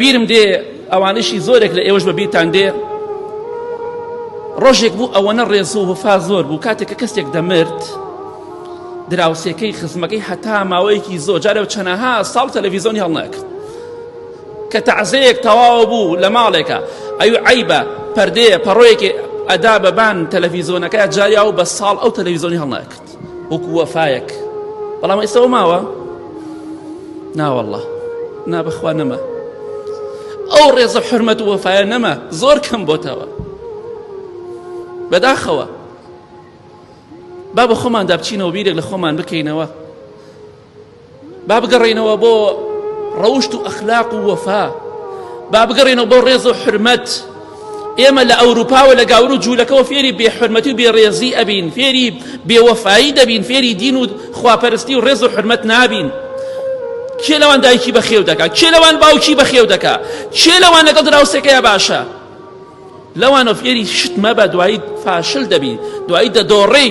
بیرم دێ ئەوانشی زۆرێک لە ئێوەش بەبیرتان دێ ڕۆژێک بوو ئەوەنە ڕێز و وفا زۆر بوو کاتێک کە کەسێک دەمرد دراوسێکەی خزمەکەی هەتا ماوەیەکی زۆر جارێ چەنەها ساڵ تەلەڤیزۆنی هەڵناکرد کە تەعزیەیەک تەواو بوو لە ماڵێکە ئەوی عەیبە پەردەیە پەڕۆیەکی ئەدا بەبان تەلەڤیزۆنەکە جاریا و بە ساڵ ئەو تەلەڤیزۆنی هەڵناکرد وەکو وەفایەک بەڵام ئێستەوە ماوە ناوەڵڵا نا بەخوا نەما ئەو ڕێزە حورمەت و وەفایە نەما زۆر کەم بۆتەوە بەداخەوە با بە خۆمان دابچینەوە بیرێک لە خۆمان بکەینەوە با بگەڕێینەوە بۆ ڕەوشت و ئەخلاق و وەفا با بگەڕێینەوە بۆ ڕێز و حورمەت ئێمە لە ئەوروپاوە لە گاور و جوولەکەەوە فێری بێحورمەتی و بێڕێزی ئەبین فێری بێوەفایی دەبین فێری دین و خواپەرستی و ڕێز و حورمەت نابین کێ لەوان دایکی بەخێو دەکات کێ لەوان باوکی بەخێو دەکات کێ لەوان لەگەڵ دراوسێکەیە باشە لەوانە فێری شت مەبە دوایی فاشل دەبی دوایی دەدۆڕێی